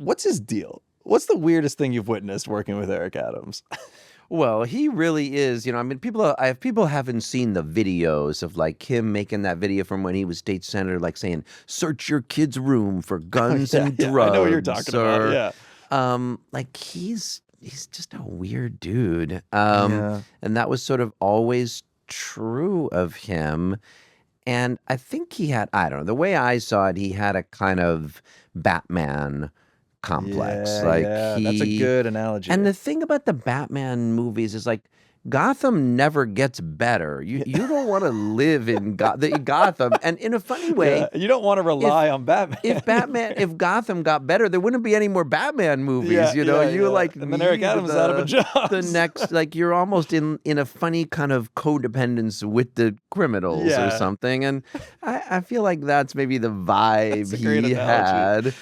what's his deal? What's the weirdest thing you've witnessed working with Eric Adams? Well, he really is, I mean, people haven't seen the videos of like him making that video from when he was state senator, like saying, "Search your kid's room for guns and drugs." I know what you're talking about. Yeah. Like he's just a weird dude. Yeah. And that was sort of always true of him. And I think he had, I don't know, the way I saw it, he had a kind of Batman complex. That's a good analogy. And the thing about the Batman movies is like Gotham never gets better. You don't want to live in Gotham. And in a funny way, you don't want to rely on Batman. If Gotham got better, there wouldn't be any more Batman movies. And then Eric Adams is out of a job. The next, like you're almost in a funny kind of codependence with the criminals or something. And I feel like that's maybe the vibe he had.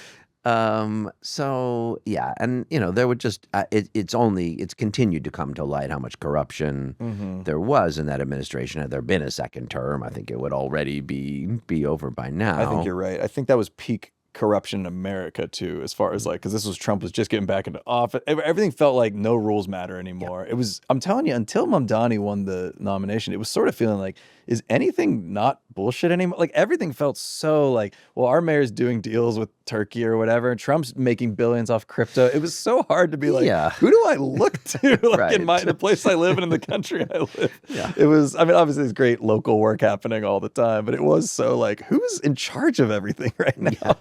So yeah, and there would just it's continued to come to light how much corruption there was in that administration. Had there been a second term, I think it would already be over by now. I think you're right. I think that was peak corruption in America too, as far as like, because Trump was just getting back into office. Everything felt like no rules matter anymore. It was, I'm telling you, until Mamdani won the nomination, it was sort of feeling like, is anything not bullshit anymore? Like everything felt so like, well, our mayor's doing deals with Turkey or whatever, and Trump's making billions off crypto. It was so hard to be like, who do I look to? Like in the place I live and in the country I live. It was, I mean, obviously there's great local work happening all the time, but it was so like, who's in charge of everything right now?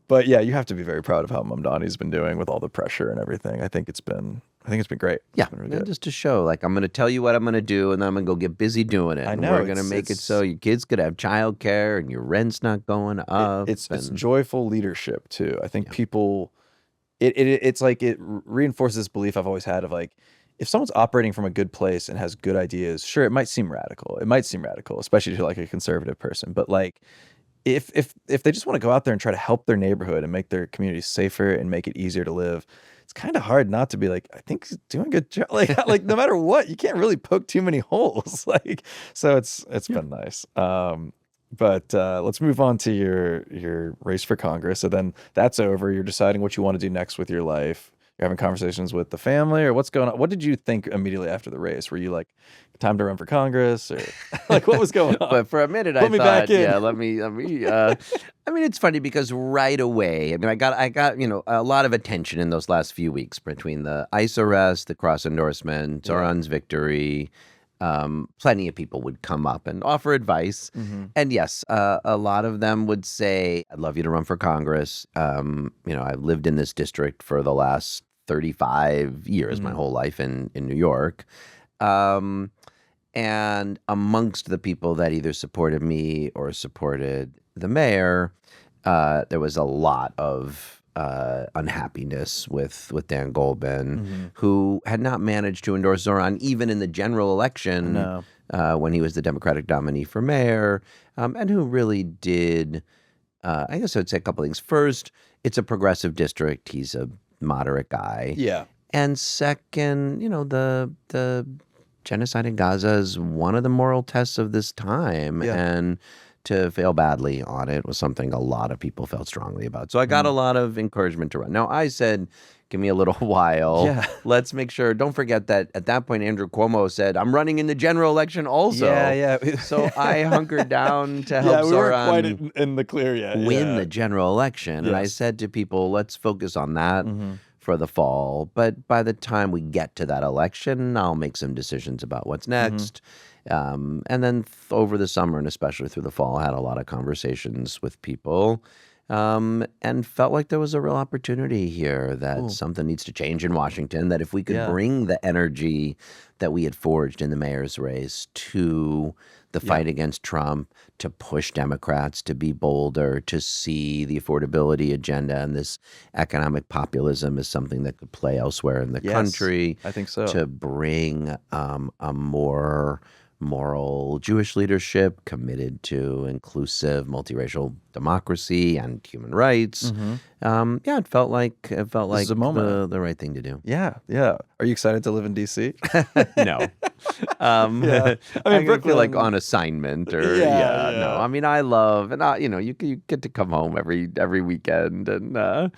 But yeah, you have to be very proud of how Mamdani's been doing with all the pressure and everything. I think it's been great. Yeah, really just to show, like, I'm going to tell you what I'm going to do, and then I'm going to go get busy doing it. I know. We're going to make it so your kids could have childcare and your rent's not going up. It's joyful leadership too. I think people, it's like it reinforces this belief I've always had of like, if someone's operating from a good place and has good ideas, sure, it might seem radical. It might seem radical, especially to like a conservative person. But like, if they just want to go out there and try to help their neighborhood and make their community safer and make it easier to live, it's kind of hard not to be like, I think he's doing a good job. Like no matter what, you can't really poke too many holes. Like, so it's been nice. But let's move on to your race for Congress. So then that's over. You're deciding what you want to do next with your life. You're having conversations with the family, or what's going on? What did you think immediately after the race? Were you like, time to run for Congress, or like what was going on? But for a minute, I thought, back in. Let me. I mean, it's funny because right away, I mean, I got a lot of attention in those last few weeks between the ICE arrest, the cross endorsement, Zohran's victory. Plenty of people would come up and offer advice. And yes, a lot of them would say, I'd love you to run for Congress. I've lived in this district for the last 35 years, my whole life in New York. And amongst the people that either supported me or supported the mayor, there was a lot of unhappiness with Dan Goldman, who had not managed to endorse Zohran even in the general election when he was the Democratic nominee for mayor, and who really did, I guess I would say a couple things. First, it's a progressive district. He's a moderate guy. Yeah. And second, the genocide in Gaza is one of the moral tests of this time. Yeah. And to fail badly on it was something a lot of people felt strongly about. So I got a lot of encouragement to run. Now, I said, give me a little while. Yeah. Let's make sure. Don't forget that at that point, Andrew Cuomo said, I'm running in the general election also. Yeah. So I hunkered down to help we weren't Zohran quite in the clear yet. win the general election. And I said to people, let's focus on that for the fall. But by the time we get to that election, I'll make some decisions about what's next. And then over the summer and especially through the fall, I had a lot of conversations with people and felt like there was a real opportunity here that something needs to change in Washington, that if we could bring the energy that we had forged in the mayor's race to the fight against Trump, to push Democrats to be bolder, to see the affordability agenda and this economic populism as something that could play elsewhere in the country. I think so. To bring a more moral Jewish leadership committed to inclusive multiracial democracy and human rights. Yeah, it felt like is a moment. the right thing to do. Yeah. Are you excited to live in DC? No. Yeah. I feel like on assignment or no. I mean, I love and you get to come home every weekend and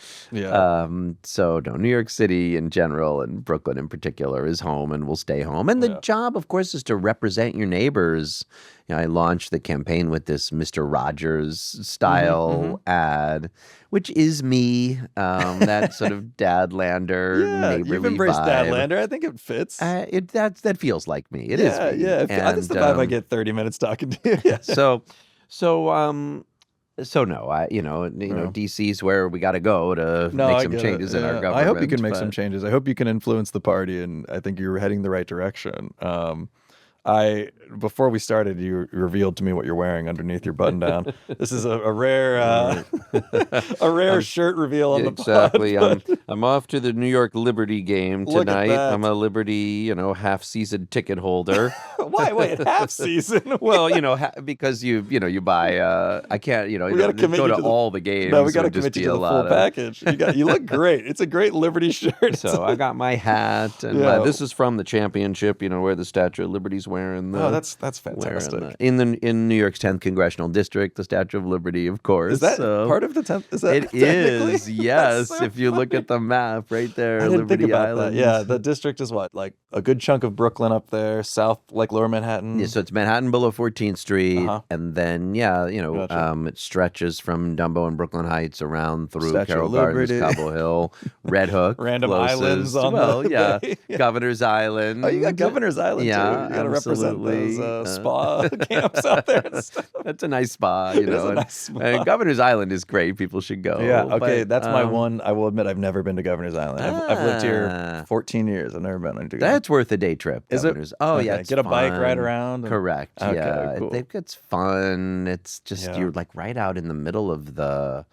so no, New York City in general and Brooklyn in particular is home and will stay home. And the job, of course, is to represent your neighbors. I launched the campaign with this Mr. Rogers style ad, which is me, that sort of Dadlander neighborly you've embraced vibe. Dadlander. I think it fits. That feels like me. It is me. Yeah, that's the vibe I get 30 minutes talking to you. Yeah. So no, DC's where we got to go to make some changes in our government. I hope you can make some changes. I hope you can influence the party, and I think you're heading the right direction. Before we started, you revealed to me what you're wearing underneath your button down. This is a rare shirt reveal on the pod. Exactly. I'm off to the New York Liberty game tonight. I'm a Liberty, half-season ticket holder. Why? Wait, half season? Well, because you buy. I can't. You go to all the games. No, we got to commit you to the full package. You look great. It's a great Liberty shirt. So I got my hat, and this is from the championship. Where the Statue of Liberty's wearing the. That's fantastic. In New York's 10th congressional district, the Statue of Liberty, of course. Is that part of the 10th? Is that it is? Yes. So if you look at the map right there, I didn't Liberty think about Island. That. Yeah, the district is what, like a good chunk of Brooklyn up there, south, like Lower Manhattan. Yeah, so it's Manhattan below 14th Street, and then Gotcha. it stretches from Dumbo and Brooklyn Heights around through Statue Carroll of Gardens, Liberty. Cobble Hill, Red Hook, random closest. islands on the way. Governor's Island. Oh, you got Governor's Island too. You got to represent those spa camps out there. That's a nice spa, It is a nice spa. And Governor's Island is great. People should go. Yeah, okay, but, that's my one. I will admit I've never been to Governor's Island. I've lived here 14 years. I've never been to Governor's. That's worth a day trip. Is Governor's. it? Oh okay. yeah, it's get a fun. bike ride around. Correct. Okay, yeah, cool. It's fun. It's just you're like right out in the middle of the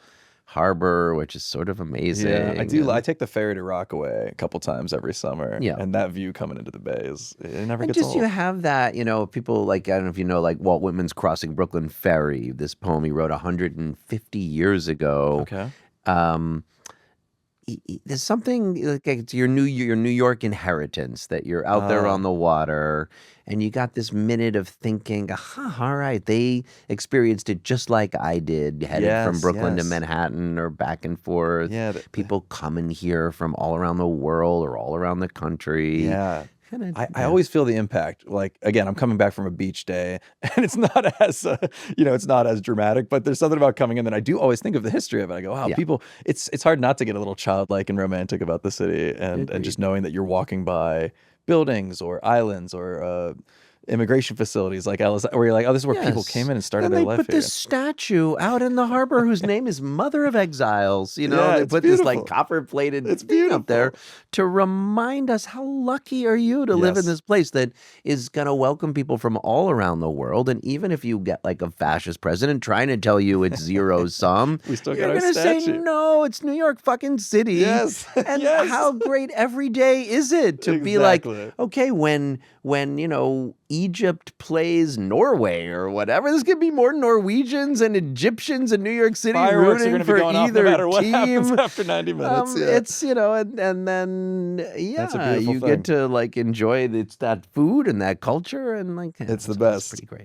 harbor, which is sort of amazing. Yeah, I do. I take the ferry to Rockaway a couple times every summer. Yeah, and that view coming into the bay it never and gets just old. You have that, people like I don't know if you know like Walt Whitman's Crossing Brooklyn Ferry. This poem he wrote 150 years ago. Okay. There's something like it's your New York inheritance that you're out there on the water and you got this minute of thinking, all right, they experienced it just like I did, headed from Brooklyn to Manhattan or back and forth. Yeah, people coming here from all around the world or all around the country. Yeah. I always feel the impact. Like, again, I'm coming back from a beach day and it's not as, it's not as dramatic, but there's something about coming in that I do always think of the history of it. I go, wow, people, it's hard not to get a little childlike and romantic about the city and just knowing that you're walking by buildings or islands or immigration facilities like Ellis, where you're like, oh, this is where people came in and started their life here. They put this statue out in the harbor whose name is Mother of Exiles. They put beautiful. this like copper-plated thing up there to remind us how lucky are you to live in this place that is going to welcome people from all around the world. And even if you get like a fascist president trying to tell you it's zero sum, we still you're going to say, no, it's New York fucking City. Yes. And how great every day is it to be like, okay, when Egypt plays Norway or whatever, there's gonna be more Norwegians and Egyptians in New York City Fireworks rooting for either no matter what team. Happens after 90 minutes. It's and then That's a beautiful you thing. get to like enjoy that food and that culture and like it's the best. It's pretty great.